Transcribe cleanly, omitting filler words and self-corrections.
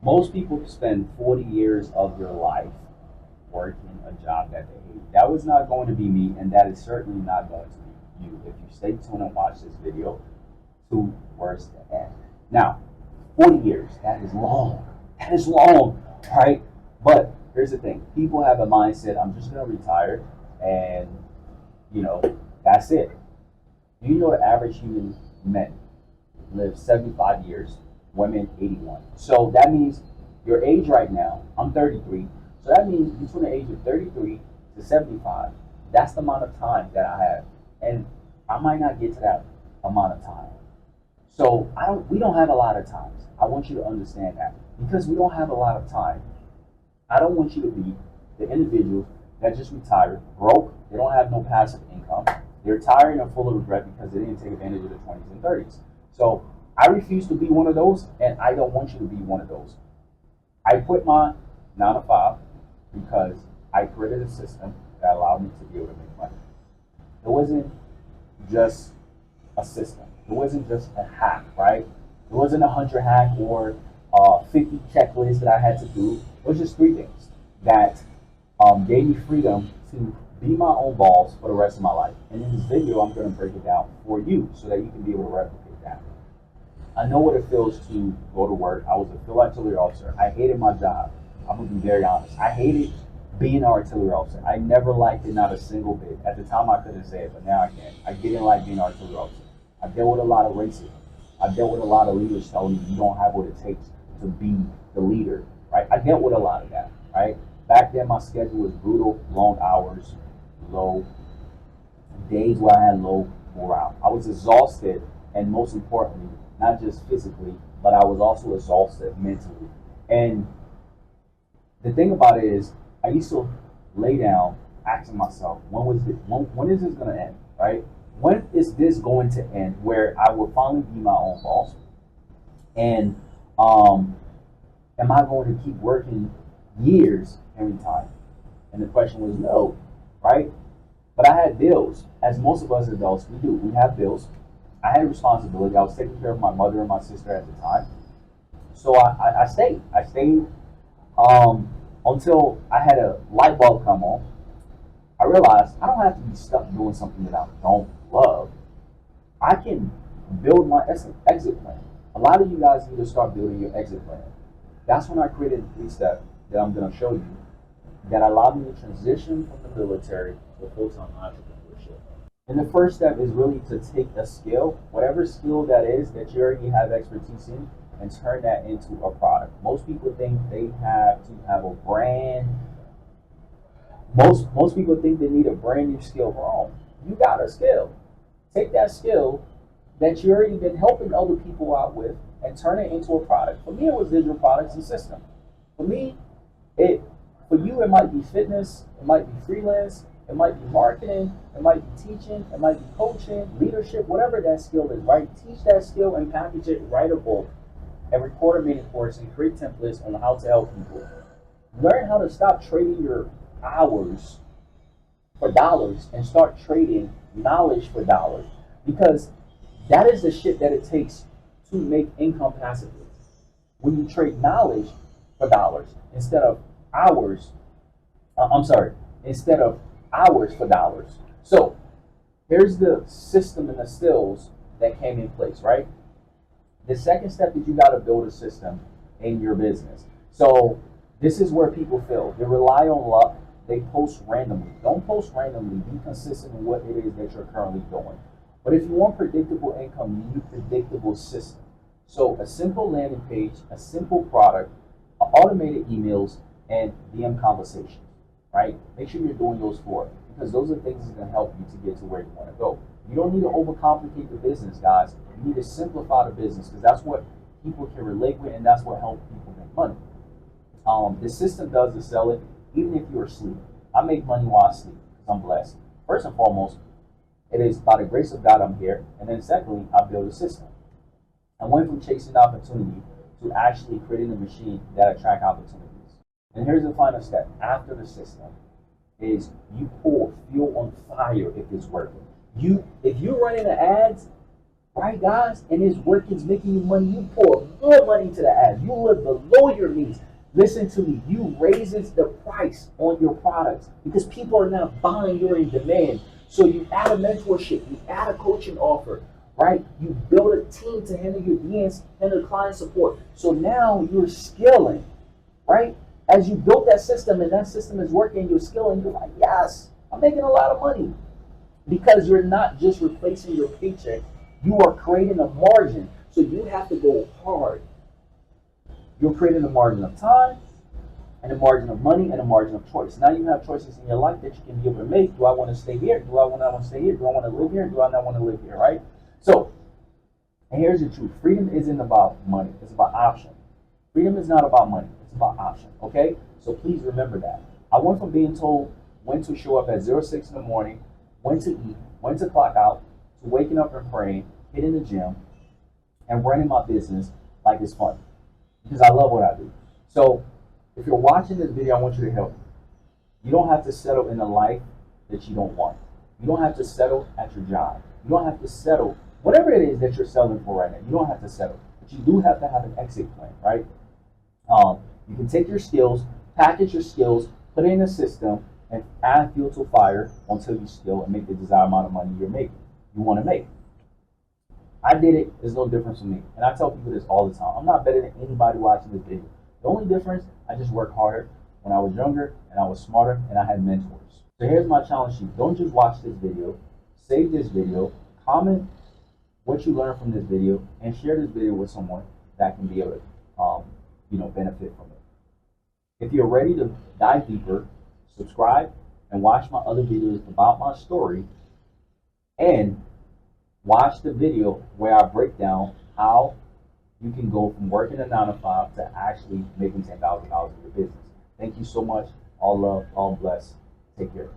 Most people spend 40 years of their life working a job that they hate. That was not going to be me, and that is certainly not going to be you if you stay tuned and watch this video towards the end. Now, 40 years, that is long. That is long, right? But here's the thing. People have a mindset, I'm just going to retire and, you know, that's it. Do you know the average human men live 75 years, women 81? So that means your age right now, I'm 33, so that means between the age of 33 to 75, that's the amount of time that I have. And I might not get to that amount of time. So we don't have a lot of times. I want you to understand that. Because we don't have a lot of time, I don't want you to be the individual that just retired, broke, they don't have no passive income, they're tired and full of regret because they didn't take advantage of the 20s and 30s. So I refuse to be one of those, and I don't want you to be one of those. I quit my 9 to 5 because I created a system that allowed me to be able to make money. It wasn't just a system. It wasn't just a hack, right? It wasn't a 100 hack or 50 checklists that I had to do. It was just 3 things that gave me freedom to be my own boss for the rest of my life. And in this video, I'm going to break it down for you so that you can be able to replicate that. I know what it feels to go to work. I was a field artillery officer. I hated my job. I'm going to be very honest. I hated being an artillery officer. I never liked it, not a single bit. At the time, I couldn't say it, but now I can. I didn't like being an artillery officer. I dealt with a lot of racism. I dealt with a lot of leaders telling me you don't have what it takes to be the leader, right? I dealt with a lot of that, right? Back then, my schedule was brutal, long hours, low days where I had low morale. I was exhausted, and most importantly, not just physically, but I was also exhausted mentally. And the thing about it is, I used to lay down asking myself, when is this going to end, right? When is this going to end where I will finally be my own boss? And am I going to keep working years every time? And the question was no, right? But I had bills, as most of us adults, we do. We have bills. I had a responsibility. I was taking care of my mother and my sister at the time. So I stayed. I stayed until I had a light bulb come on. I realized I don't have to be stuck doing something that I don't love. I can build my exit plan. A lot of you guys need to start building your exit plan. That's when I created the 3-step that I'm going to show you that allowed me to transition from the military to full-time entrepreneurship. And the first step is really to take a skill, whatever skill that is that you already have expertise in, and turn that into a product. Most people think they have to have a brand. Most people think they need a brand new skill. Wrong. You got a skill. Take that skill that you already been helping other people out with and turn it into a product. For me, it was digital products and system. For me, for you, it might be fitness, it might be freelance, it might be marketing, it might be teaching, it might be coaching, leadership, whatever that skill is, right? Teach that skill and package it, write a book, and record a mini course and create templates on how to help people. Learn how to stop trading your hours for dollars and start trading knowledge for dollars, because that is the shit that it takes to make income passively. When you trade knowledge for dollars instead of hours, instead of hours for dollars. So here's the system and the skills that came in place, right? The second step is you got to build a system in your business. So this is where people fail. They rely on luck. They post randomly. Don't post randomly. Be consistent in what it is that you're currently doing. But if you want predictable income, you need a predictable system. So a simple landing page, a simple product, automated emails, and DM conversations, right? Make sure you're doing those 4, because those are things that can help you to get to where you want to go. You don't need to overcomplicate the business, guys. You need to simplify the business, because that's what people can relate with, and that's what helps people make money. The system does the selling, even if you're asleep. I make money while I sleep, because I'm blessed. First and foremost, it is by the grace of God I'm here, and then secondly, I build a system. I went from chasing opportunity to actually creating a machine that attracts opportunities. And here's the final step after the system is you pour fuel on fire if it's working. If you're running the ads, right, guys? And his work is making you money. You pour more money to the ad. You live below your means. Listen to me. You raises the price on your products because people are not buying. You're in demand. So you add a mentorship. You add a coaching offer, right? You build a team to handle your DMs, handle client support. So now you're scaling, right? As you built that system and that system is working, you're scaling. You're like, yes, I'm making a lot of money because you're not just replacing your paycheck, you are creating a margin. So you have to go hard. You're creating a margin of time and a margin of money and a margin of choice. Now you have choices in your life that you can be able to make. Do I want to stay here? Do I want to stay here? Do I want to live here? Do I not want to live here? Right? So, and here's the truth: freedom isn't about money. It's about option. Freedom is not about money. It's about option. Okay? So please remember that. I went from being told when to show up at 06 in the morning, when to eat, when to clock out, to waking up and praying, hitting the gym, and running my business like it's fun. Because I love what I do. So if you're watching this video, I want you to help me. You don't have to settle in a life that you don't want. You don't have to settle at your job. You don't have to settle whatever it is that you're settling for right now. You don't have to settle, but you do have to have an exit plan, right? You can take your skills, package your skills, put it in a system, and add fuel to fire until you skill and make the desired amount of money you want to make. I did it. It's no difference for me. And I tell people this all the time. I'm not better than anybody watching this video. The only difference, I just worked harder when I was younger and I was smarter and I had mentors. So here's my challenge to you. Don't just watch this video. Save this video. Comment what you learned from this video and share this video with someone that can be able to benefit from it. If you're ready to dive deeper, subscribe and watch my other videos about my story and watch the video where I break down how you can go from working a 9 to 5 to actually making $10,000 in your business. Thank you so much. All love, all blessed. Take care.